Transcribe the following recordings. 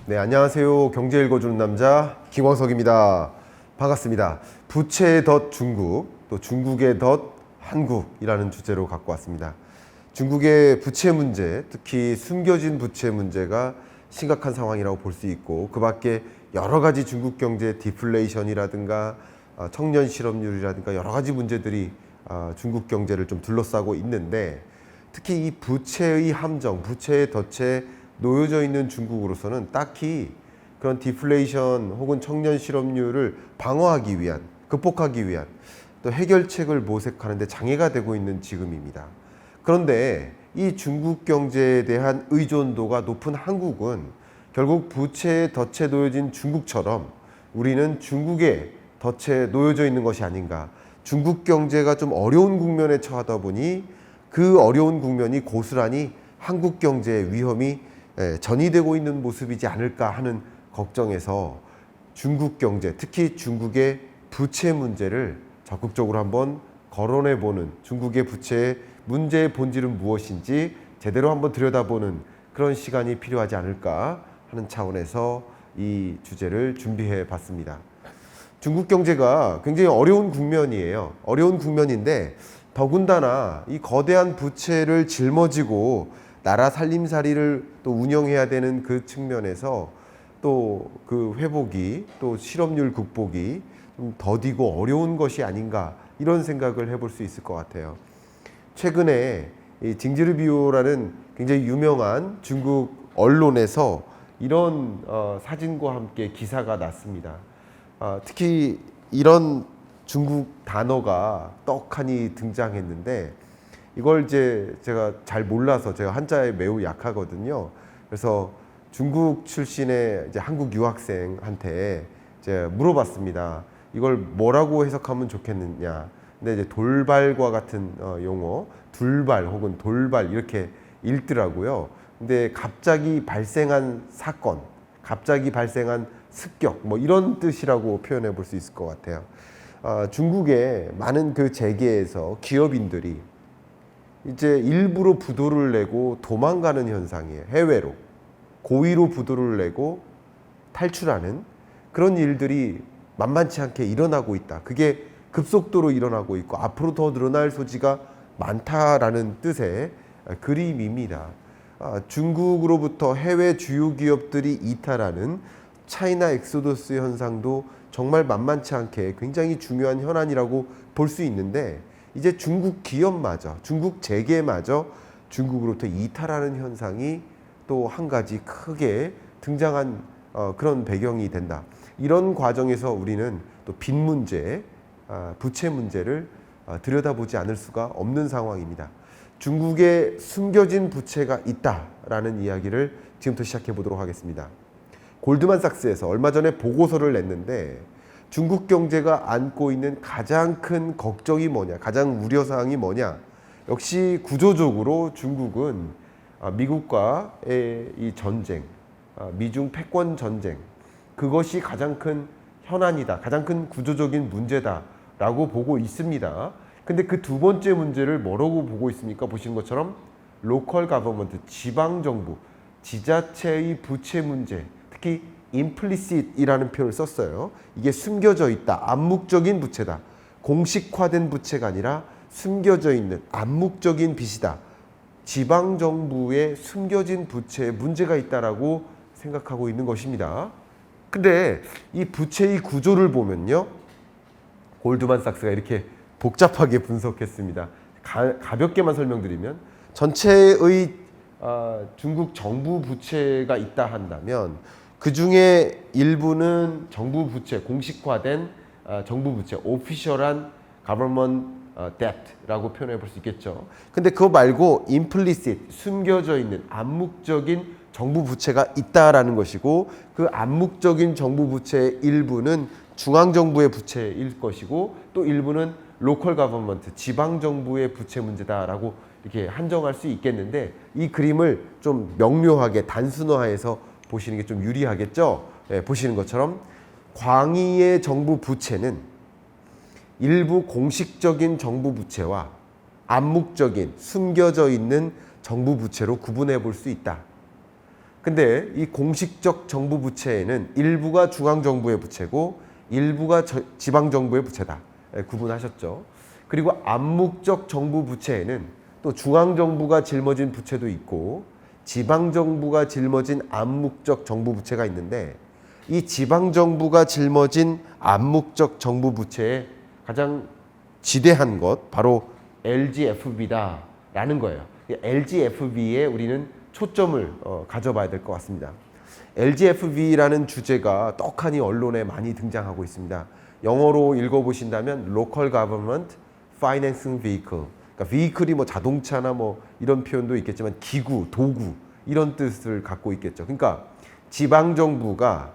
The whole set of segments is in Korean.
네, 안녕하세요. 경제 읽어주는 남자 김광석입니다. 반갑습니다. 부채의 덫 중국, 또 중국의 덫 한국이라는 주제로 갖고 왔습니다. 중국의 부채 문제, 특히 숨겨진 부채 문제가 심각한 상황이라고 볼 수 있고, 그 밖에 여러 가지 중국 경제 디플레이션이라든가 청년 실업률이라든가 여러 가지 문제들이 중국 경제를 좀 둘러싸고 있는데, 특히 이 부채의 함정, 부채의 덫에 놓여져 있는 중국으로서는 딱히 그런 디플레이션 혹은 청년 실업률을 방어하기 위한, 극복하기 위한 또 해결책을 모색하는 데 장애가 되고 있는 지금입니다. 그런데 이 중국 경제에 대한 의존도가 높은 한국은 결국 부채의 덫에 놓여진 중국처럼 우리는 중국의 덫에 놓여져 있는 것이 아닌가. 중국 경제가 좀 어려운 국면에 처하다 보니 그 어려운 국면이 고스란히 한국 경제의 위험이 전이되고 있는 모습이지 않을까 하는 걱정에서 중국 경제, 특히 중국의 부채 문제를 적극적으로 한번 거론해보는, 중국의 부채의 문제의 본질은 무엇인지 제대로 한번 들여다보는 그런 시간이 필요하지 않을까 하는 차원에서 이 주제를 준비해 봤습니다. 중국 경제가 굉장히 어려운 국면이에요. 어려운 국면인데 더군다나 이 거대한 부채를 짊어지고 나라 살림살이를 또 운영해야 되는 그 측면에서 또 그 회복이, 또 실업률 극복이 좀 더디고 어려운 것이 아닌가, 이런 생각을 해볼 수 있을 것 같아요. 최근에 이 징즈르비오라는 굉장히 유명한 중국 언론에서 이런 사진과 함께 기사가 났습니다. 특히 이런 중국 단어가 떡하니 등장했는데, 이걸 이제 제가 잘 몰라서, 제가 한자에 매우 약하거든요. 그래서 중국 출신의 이제 한국 유학생한테 이제 물어봤습니다. 이걸 뭐라고 해석하면 좋겠느냐. 근데 이제 돌발과 같은 용어, 둘발 혹은 돌발 이렇게 읽더라고요. 근데 갑자기 발생한 사건, 갑자기 발생한 습격, 뭐 이런 뜻이라고 표현해 볼 수 있을 것 같아요. 중국의 많은 그 재계에서 기업인들이 이제 일부러 부도를 내고 도망가는 현상이에요. 해외로 고의로 부도를 내고 탈출하는 그런 일들이 만만치 않게 일어나고 있다. 그게 급속도로 일어나고 있고 앞으로 더 늘어날 소지가 많다라는 뜻의 그림입니다. 중국으로부터 해외 주요 기업들이 이탈하는 차이나 엑소더스 현상도 정말 만만치 않게 굉장히 중요한 현안이라고 볼 수 있는데, 이제 중국 기업마저, 중국 재계마저 중국으로부터 이탈하는 현상이 또 한 가지 크게 등장한 그런 배경이 된다. 이런 과정에서 우리는 또 빚 문제, 부채 문제를 들여다보지 않을 수가 없는 상황입니다. 중국에 숨겨진 부채가 있다라는 이야기를 지금부터 시작해 보도록 하겠습니다. 골드만삭스에서 얼마 전에 보고서를 냈는데, 중국 경제가 안고 있는 가장 큰 걱정이 뭐냐, 가장 우려사항이 뭐냐. 역시 구조적으로 중국은 미국과의 이 전쟁, 미중 패권 전쟁, 그것이 가장 큰 현안이다, 가장 큰 구조적인 문제다라고 보고 있습니다. 근데 그 두 번째 문제를 뭐라고 보고 있습니까? 보시는 것처럼 로컬 가버먼트, 지방정부, 지자체의 부채 문제, 특히 implicit이라는 표현을 썼어요. 이게 숨겨져 있다, 암묵적인 부채다. 공식화된 부채가 아니라 숨겨져 있는 암묵적인 빚이다. 지방정부의 숨겨진 부채에 문제가 있다라고 생각하고 있는 것입니다. 근데 이 부채의 구조를 보면요, 골드만삭스가 이렇게 복잡하게 분석했습니다. 가볍게만 설명드리면, 전체의 중국 정부 부채가 있다 한다면 그 중에 일부는 정부 부채, 공식화된 정부 부채, 오피셜한 government debt라고 표현해 볼 수 있겠죠. 근데 그거 말고 implicit, 숨겨져 있는 암묵적인 정부 부채가 있다라는 것이고, 그 암묵적인 정부 부채의 일부는 중앙정부의 부채일 것이고, 또 일부는 local government, 지방정부의 부채 문제다라고 이렇게 한정할 수 있겠는데, 이 그림을 좀 명료하게 단순화해서 보시는 게 좀 유리하겠죠. 보시는 것처럼 광의의 정부 부채는 일부 공식적인 정부 부채와 암묵적인 숨겨져 있는 정부 부채로 구분해 볼 수 있다. 근데 이 공식적 정부 부채에는 일부가 중앙정부의 부채고 일부가 지방정부의 부채다. 구분하셨죠. 그리고 암묵적 정부 부채에는 또 중앙정부가 짊어진 부채도 있고 지방정부가 짊어진 암묵적 정부 부채가 있는데 이 지방정부가 짊어진 암묵적 정부 부채의 가장 지대한 것 바로 LGFB다라는 거예요. LGFB에 우리는 초점을 가져봐야 될 것 같습니다. LGFB라는 주제가 떡하니 언론에 많이 등장하고 있습니다. 영어로 읽어보신다면 Local Government Financing Vehicle. 그러니까 vehicle이 뭐 자동차나 뭐 이런 표현도 있겠지만 기구, 도구 이런 뜻을 갖고 있겠죠. 그러니까 지방 정부가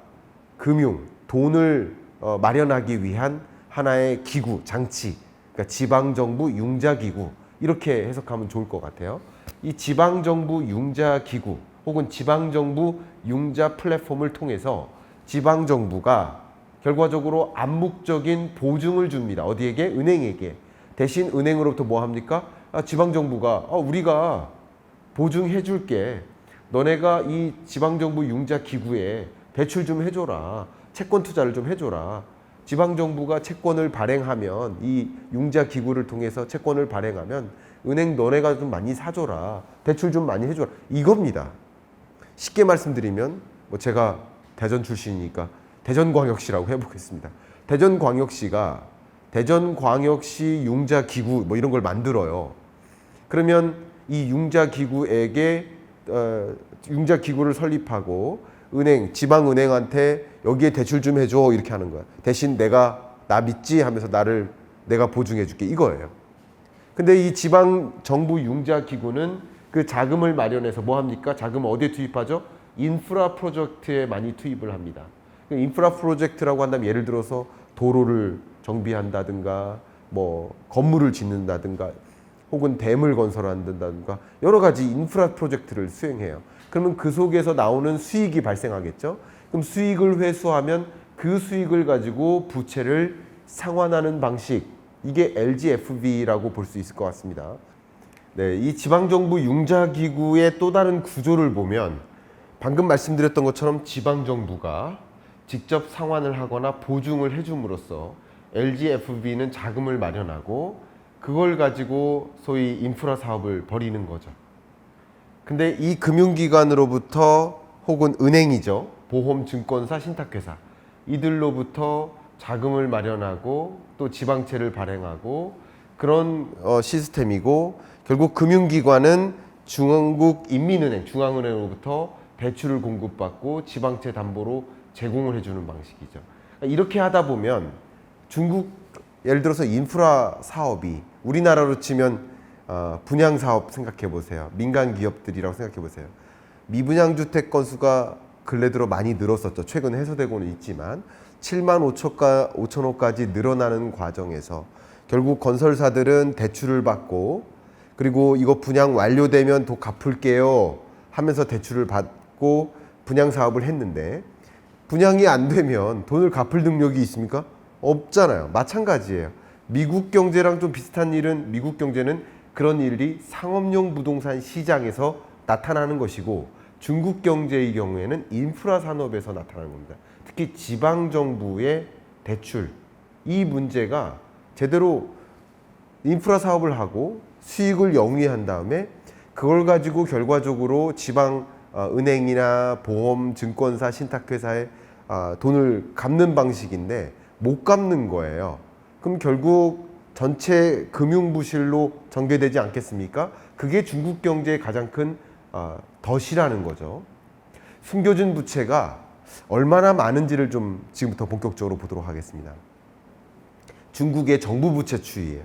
금융, 돈을 마련하기 위한 하나의 기구, 장치. 그러니까 지방 정부 융자 기구 이렇게 해석하면 좋을 것 같아요. 이 지방 정부 융자 기구 혹은 지방 정부 융자 플랫폼을 통해서 지방 정부가 결과적으로 암묵적인 보증을 줍니다. 어디에게? 은행에게. 대신 은행으로부터 뭐 합니까? 지방 정부가 우리가 보증해 줄게. 너네가 이 지방 정부 융자 기구에 대출 좀 해줘라. 채권 투자를 좀 해줘라. 지방 정부가 채권을 발행하면 이 융자 기구를 통해서 채권을 발행하면 은행 너네가 좀 많이 사줘라. 대출 좀 많이 해줘라. 이겁니다. 쉽게 말씀드리면 뭐 제가 대전 출신이니까 대전광역시라고 해보겠습니다. 대전광역시가 대전광역시 융자 기구 뭐 이런 걸 만들어요. 그러면 이 융자 기구에게 융자 기구를 설립하고 은행, 지방은행한테 여기에 대출 좀 해줘 이렇게 하는 거야. 대신 나 믿지 하면서 내가 보증해 줄게 이거예요. 근데 이 지방 정부 융자 기구는 그 자금을 마련해서 뭐 합니까? 자금을 어디에 투입하죠? 인프라 프로젝트에 많이 투입을 합니다. 인프라 프로젝트라고 한다면 예를 들어서 도로를 정비한다든가 뭐 건물을 짓는다든가 혹은 댐을 건설한다든가 여러 가지 인프라 프로젝트를 수행해요. 그러면 그 속에서 나오는 수익이 발생하겠죠. 그럼 수익을 회수하면 그 수익을 가지고 부채를 상환하는 방식, 이게 LGFB라고 볼 수 있을 것 같습니다. 네, 이 지방정부 융자기구의 또 다른 구조를 보면 방금 말씀드렸던 것처럼 지방정부가 직접 상환을 하거나 보증을 해줌으로써 LGFB는 자금을 마련하고 그걸 가지고 소위 인프라 사업을 벌이는 거죠. 근데 이 금융기관으로부터 혹은 은행이죠. 보험, 증권사, 신탁회사 이들로부터 자금을 마련하고 또 지방채를 발행하고 그런 시스템이고 결국 금융기관은 중앙국 인민은행, 중앙은행으로부터 대출을 공급받고 지방채 담보로 제공을 해주는 방식이죠. 이렇게 하다 보면 중국 예를 들어서 인프라 사업이 우리나라로 치면 분양 사업 생각해 보세요. 민간 기업들이라고 생각해 보세요. 미분양 주택 건수가 근래 들어 많이 늘었었죠. 최근 해소되고는 있지만 7만 5천 호까지 늘어나는 과정에서 결국 건설사들은 대출을 받고 그리고 이거 분양 완료되면 더 갚을게요 하면서 대출을 받고 분양 사업을 했는데 분양이 안 되면 돈을 갚을 능력이 있습니까? 없잖아요. 마찬가지예요. 미국 경제랑 좀 비슷한 일은 미국 경제는 그런 일이 상업용 부동산 시장에서 나타나는 것이고 중국 경제의 경우에는 인프라 산업에서 나타나는 겁니다. 특히 지방정부의 대출, 이 문제가 제대로 인프라 사업을 하고 수익을 영위한 다음에 그걸 가지고 결과적으로 지방 은행이나 보험, 증권사, 신탁회사에 돈을 갚는 방식인데 못 갚는 거예요. 그럼 결국 전체 금융부실로 전개되지 않겠습니까? 그게 중국 경제의 가장 큰 덫이라는 거죠. 숨겨진 부채가 얼마나 많은지를 좀 지금부터 본격적으로 보도록 하겠습니다. 중국의 정부 부채 추이예요.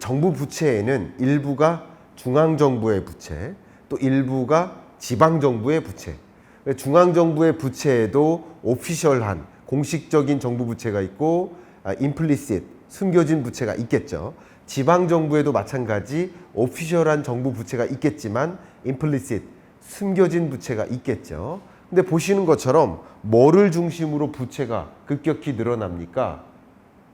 정부 부채에는 일부가 중앙정부의 부채, 또 일부가 지방정부의 부채. 중앙정부의 부채에도 오피셜한 공식적인 정부 부채가 있고 임플리시트, 숨겨진 부채가 있겠죠. 지방정부에도 마찬가지 오피셜한 정부 부채가 있겠지만 임플리시트, 숨겨진 부채가 있겠죠. 근데 보시는 것처럼 뭐를 중심으로 부채가 급격히 늘어납니까?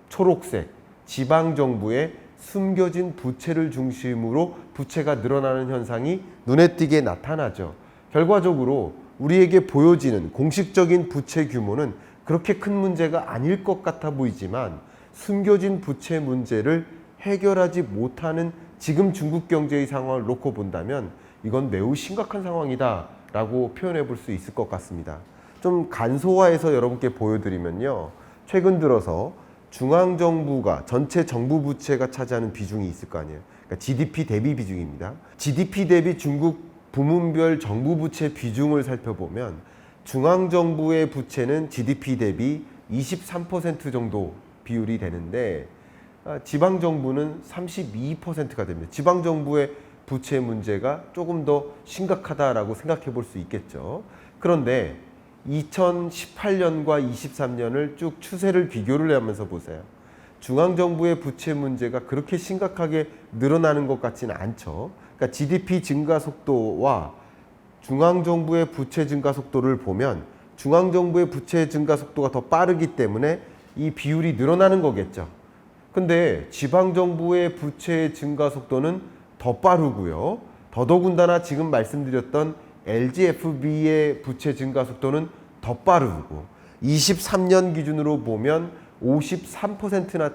초록색, 지방정부의 숨겨진 부채를 중심으로 부채가 늘어나는 현상이 눈에 띄게 나타나죠. 결과적으로 우리에게 보여지는 공식적인 부채 규모는 그렇게 큰 문제가 아닐 것 같아 보이지만 숨겨진 부채 문제를 해결하지 못하는 지금 중국 경제의 상황을 놓고 본다면 이건 매우 심각한 상황이다 라고 표현해 볼 수 있을 것 같습니다. 좀 간소화해서 여러분께 보여드리면요, 최근 들어서 중앙정부가 전체 정부 부채가 차지하는 비중이 있을 거 아니에요. 그러니까 GDP 대비 비중입니다. GDP 대비 중국 부문별 정부 부채 비중을 살펴보면 중앙정부의 부채는 GDP 대비 23% 정도 비율이 되는데 지방정부는 32%가 됩니다. 지방정부의 부채 문제가 조금 더 심각하다라고 생각해 볼 수 있겠죠. 그런데 2018년과 23년을 쭉 추세를 비교를 하면서 보세요. 중앙정부의 부채 문제가 그렇게 심각하게 늘어나는 것 같지는 않죠. 그러니까 GDP 증가 속도와 중앙정부의 부채 증가 속도를 보면 중앙정부의 부채 증가 속도가 더 빠르기 때문에 이 비율이 늘어나는 거겠죠. 근데 지방정부의 부채 증가 속도는 더 빠르고요. 더더군다나 지금 말씀드렸던 LGFB의 부채 증가 속도는 더 빠르고 23년 기준으로 보면 53%나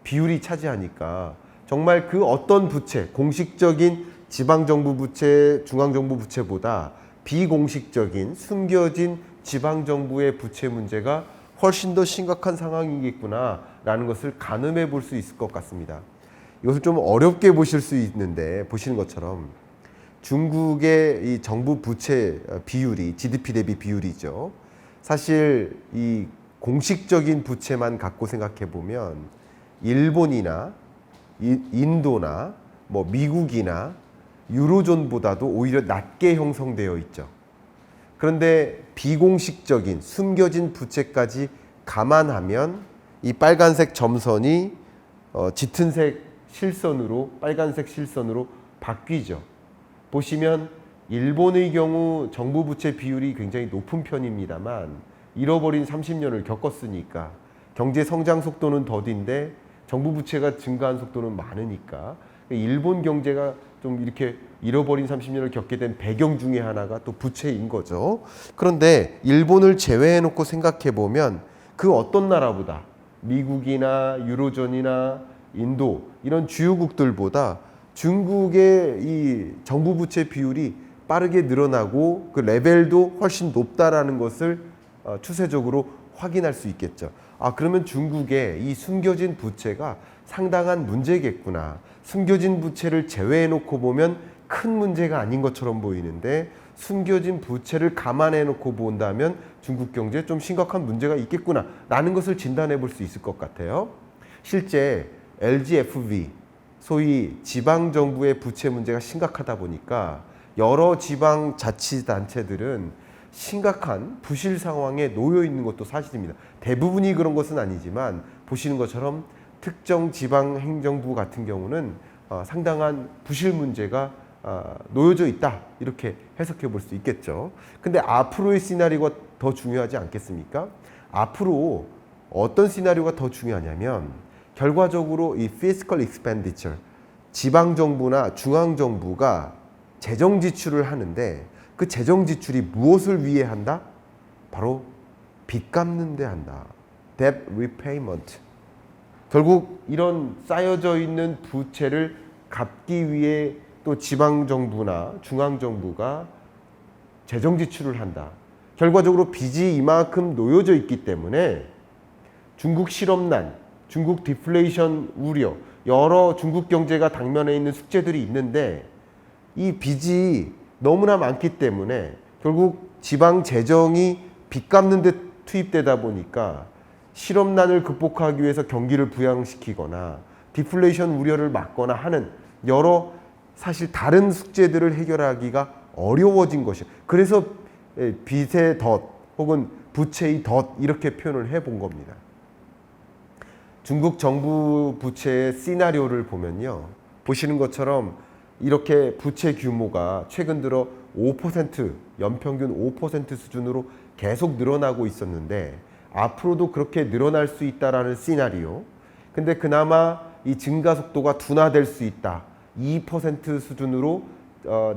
비율이 차지하니까 정말 그 어떤 부채, 공식적인 지방정부 부채, 중앙정부 부채보다 비공식적인 숨겨진 지방정부의 부채 문제가 훨씬 더 심각한 상황이겠구나라는 것을 가늠해 볼 수 있을 것 같습니다. 이것을 좀 어렵게 보실 수 있는데 보시는 것처럼 중국의 이 정부 부채 비율이 GDP 대비 비율이죠. 사실 이 공식적인 부채만 갖고 생각해 보면 일본이나 인도나 뭐 미국이나 유로존보다도 오히려 낮게 형성되어 있죠. 그런데 비공식적인 숨겨진 부채까지 감안하면 이 빨간색 점선이 짙은색 실선으로 빨간색 실선으로 바뀌죠. 보시면 일본의 경우 정부 부채 비율이 굉장히 높은 편입니다만 잃어버린 30년을 겪었으니까 경제 성장 속도는 더딘데 정부 부채가 증가한 속도는 많으니까 일본 경제가 좀 이렇게 잃어버린 30년을 겪게 된 배경 중에 하나가 또 부채인 거죠. 그런데 일본을 제외해 놓고 생각해 보면 그 어떤 나라보다 미국이나 유로존이나 인도 이런 주요국들보다 중국의 이 정부 부채 비율이 빠르게 늘어나고 그 레벨도 훨씬 높다라는 것을 추세적으로 확인할 수 있겠죠. 그러면 중국의 이 숨겨진 부채가 상당한 문제겠구나. 숨겨진 부채를 제외해 놓고 보면 큰 문제가 아닌 것처럼 보이는데 숨겨진 부채를 감안해 놓고 본다면 중국 경제에 좀 심각한 문제가 있겠구나 라는 것을 진단해 볼 수 있을 것 같아요. 실제 LGFV, 소위 지방정부의 부채 문제가 심각하다 보니까 여러 지방자치단체들은 심각한 부실 상황에 놓여 있는 것도 사실입니다. 대부분이 그런 것은 아니지만 보시는 것처럼 특정 지방행정부 같은 경우는 상당한 부실 문제가 놓여져 있다 이렇게 해석해 볼 수 있겠죠. 근데 앞으로의 시나리오가 더 중요하지 않겠습니까? 앞으로 어떤 시나리오가 더 중요하냐면 결과적으로 이 fiscal expenditure, 지방정부나 중앙정부가 재정 지출을 하는데 그 재정 지출이 무엇을 위해 한다? 바로 빚 갚는 데 한다. debt repayment. 결국 이런 쌓여져 있는 부채를 갚기 위해 또 지방정부나 중앙정부가 재정 지출을 한다. 결과적으로 빚이 이만큼 놓여져 있기 때문에 중국 실업난, 중국 디플레이션 우려, 여러 중국 경제가 당면에 있는 숙제들이 있는데 이 빚이 너무나 많기 때문에 결국 지방 재정이 빚 갚는 데 투입되다 보니까 실업난을 극복하기 위해서 경기를 부양시키거나 디플레이션 우려를 막거나 하는 여러 사실 다른 숙제들을 해결하기가 어려워진 것이에요. 그래서 빚의 덫 혹은 부채의 덫 이렇게 표현을 해본 겁니다. 중국 정부 부채의 시나리오를 보면요. 보시는 것처럼 이렇게 부채 규모가 최근 들어 5%, 연평균 5% 수준으로 계속 늘어나고 있었는데 앞으로도 그렇게 늘어날 수 있다라는 시나리오. 근데 그나마 이 증가 속도가 둔화될 수 있다. 2% 수준으로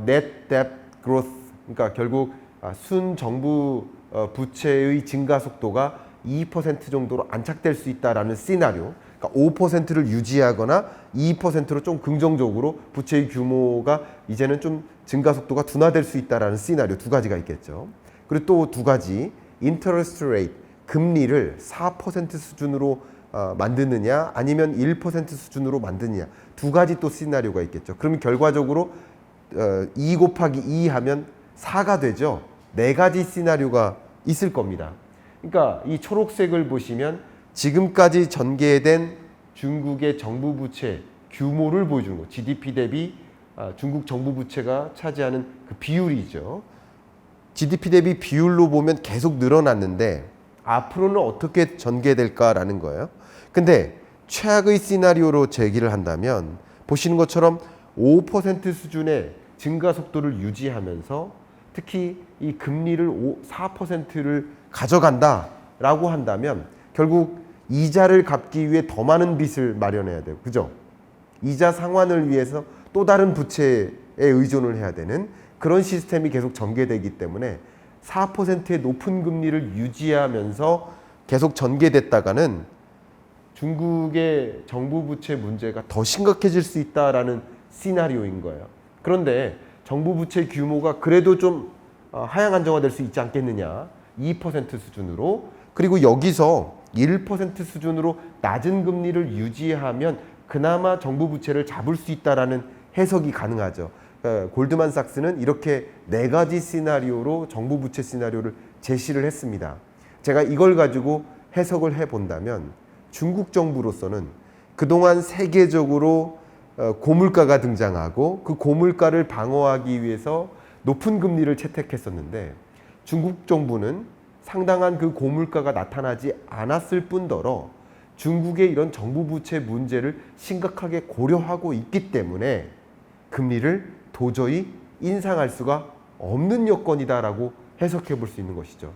net debt growth, 그러니까 결국 순 정부 부채의 증가 속도가 2% 정도로 안착될 수 있다라는 시나리오, 그러니까 5%를 유지하거나 2%로 좀 긍정적으로 부채의 규모가 이제는 좀 증가 속도가 둔화될 수 있다라는 시나리오 두 가지가 있겠죠. 그리고 또 두 가지, 인터레스트 레이트, 금리를 4% 수준으로 만드느냐 아니면 1% 수준으로 만드느냐, 두 가지 또 시나리오가 있겠죠. 그러면 결과적으로 2 곱하기 2 하면 4가 되죠. 네 가지 시나리오가 있을 겁니다. 그러니까 이 초록색을 보시면 지금까지 전개된 중국의 정부 부채 규모를 보여주는 거, GDP 대비 중국 정부 부채가 차지하는 그 비율이죠. GDP 대비 비율로 보면 계속 늘어났는데 앞으로는 어떻게 전개될까라는 거예요. 근데 최악의 시나리오로 제기를 한다면 보시는 것처럼 5% 수준의 증가 속도를 유지하면서 특히 이 금리를 4%를 가져간다라고 한다면 결국 이자를 갚기 위해 더 많은 빚을 마련해야 돼요. 그죠? 이자 상환을 위해서 또 다른 부채에 의존을 해야 되는 그런 시스템이 계속 전개되기 때문에 4%의 높은 금리를 유지하면서 계속 전개됐다가는 중국의 정부 부채 문제가 더 심각해질 수 있다라는 시나리오인 거예요. 그런데 정부 부채 규모가 그래도 좀 하향 안정화될 수 있지 않겠느냐, 2% 수준으로. 그리고 여기서 1% 수준으로 낮은 금리를 유지하면 그나마 정부 부채를 잡을 수 있다라는 해석이 가능하죠. 골드만삭스는 이렇게 네 가지 시나리오로 정부 부채 시나리오를 제시를 했습니다. 제가 이걸 가지고 해석을 해본다면 중국 정부로서는 그동안 세계적으로 고물가가 등장하고 그 고물가를 방어하기 위해서 높은 금리를 채택했었는데 중국 정부는 상당한 그 고물가가 나타나지 않았을 뿐더러 중국의 이런 정부 부채 문제를 심각하게 고려하고 있기 때문에 금리를 도저히 인상할 수가 없는 여건이다라고 해석해 볼 수 있는 것이죠.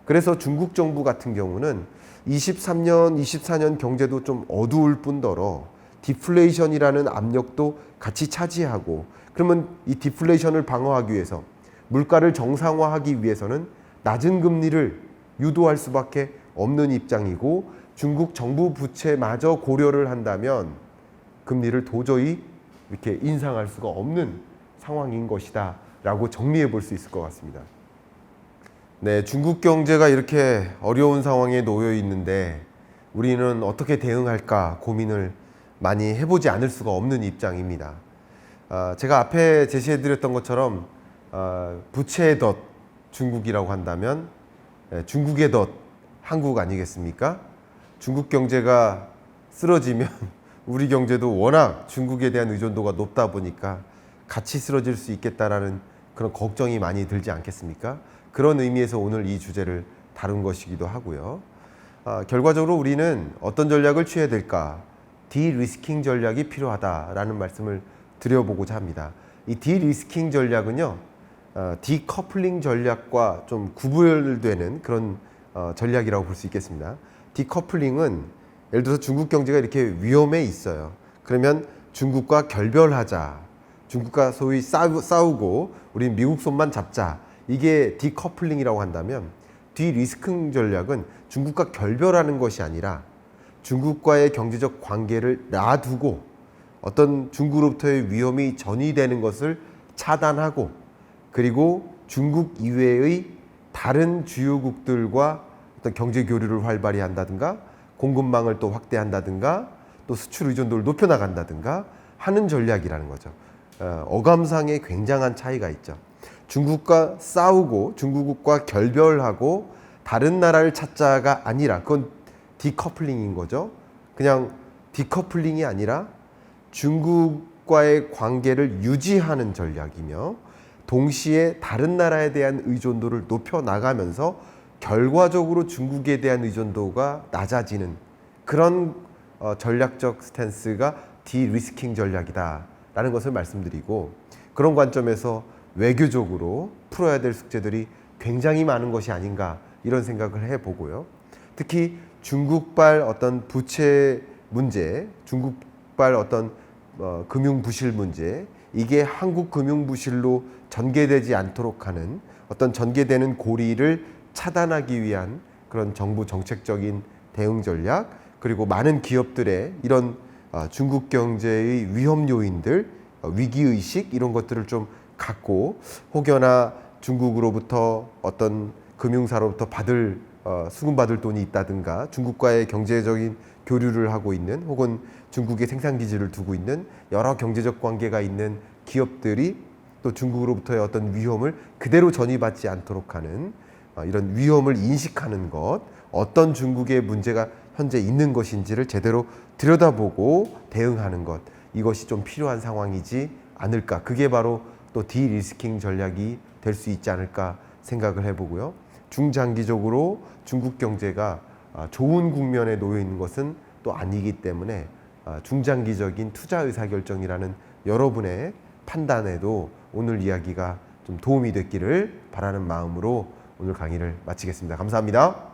그래서 중국 정부 같은 경우는 23년, 24년 경제도 좀 어두울 뿐더러 디플레이션이라는 압력도 같이 차지하고, 그러면 이 디플레이션을 방어하기 위해서 물가를 정상화하기 위해서는 낮은 금리를 유도할 수밖에 없는 입장이고, 중국 정부 부채마저 고려를 한다면 금리를 도저히 이렇게 인상할 수가 없는 상황인 것이다 라고 정리해 볼 수 있을 것 같습니다. 네, 중국 경제가 이렇게 어려운 상황에 놓여 있는데 우리는 어떻게 대응할까 고민을 많이 해보지 않을 수가 없는 입장입니다. 제가 앞에 제시해 드렸던 것처럼 부채의 덫 중국이라고 한다면 중국의 덫 한국 아니겠습니까? 중국 경제가 쓰러지면 우리 경제도 워낙 중국에 대한 의존도가 높다 보니까 같이 쓰러질 수 있겠다라는 그런 걱정이 많이 들지 않겠습니까? 그런 의미에서 오늘 이 주제를 다룬 것이기도 하고요. 결과적으로 우리는 어떤 전략을 취해야 될까? 디리스킹 전략이 필요하다라는 말씀을 드려보고자 합니다. 이 디리스킹 전략은요, 디커플링 전략과 좀 구별되는 그런 전략이라고 볼 수 있겠습니다. 디커플링은 예를 들어서 중국 경제가 이렇게 위험에 있어요. 그러면 중국과 결별하자. 중국과 소위 싸우고 우린 미국 손만 잡자. 이게 디커플링이라고 한다면, 디리스킹 전략은 중국과 결별하는 것이 아니라 중국과의 경제적 관계를 놔두고 어떤 중국으로부터의 위험이 전이되는 것을 차단하고, 그리고 중국 이외의 다른 주요국들과 어떤 경제 교류를 활발히 한다든가 공급망을 또 확대한다든가 또 수출 의존도를 높여나간다든가 하는 전략이라는 거죠. 어감상에 굉장한 차이가 있죠. 중국과 싸우고 중국과 결별하고 다른 나라를 찾자가 아니라 그건 디커플링인 거죠. 그냥 디커플링이 아니라 중국과의 관계를 유지하는 전략이며 동시에 다른 나라에 대한 의존도를 높여나가면서 결과적으로 중국에 대한 의존도가 낮아지는 그런 전략적 스탠스가 디리스킹 전략이다라는 것을 말씀드리고, 그런 관점에서 외교적으로 풀어야 될 숙제들이 굉장히 많은 것이 아닌가 이런 생각을 해보고요. 특히 중국발 어떤 부채 문제, 중국발 어떤 금융 부실 문제, 이게 한국 금융 부실로 전개되지 않도록 하는 어떤 전개되는 고리를 차단하기 위한 그런 정부 정책적인 대응 전략, 그리고 많은 기업들의 이런 중국 경제의 위험 요인들, 위기 의식 이런 것들을 좀 갖고 혹여나 중국으로부터 어떤 금융사로부터 수금받을 돈이 있다든가 중국과의 경제적인 교류를 하고 있는 혹은 중국의 생산기지를 두고 있는 여러 경제적 관계가 있는 기업들이 또 중국으로부터의 어떤 위험을 그대로 전이받지 않도록 하는 이런 위험을 인식하는 것, 어떤 중국의 문제가 현재 있는 것인지를 제대로 들여다보고 대응하는 것, 이것이 좀 필요한 상황이지 않을까. 그게 바로 또 디리스킹 전략이 될 수 있지 않을까 생각을 해보고요. 중장기적으로 중국 경제가 좋은 국면에 놓여 있는 것은 또 아니기 때문에 중장기적인 투자 의사결정이라는 여러분의 판단에도 오늘 이야기가 좀 도움이 됐기를 바라는 마음으로 오늘 강의를 마치겠습니다. 감사합니다.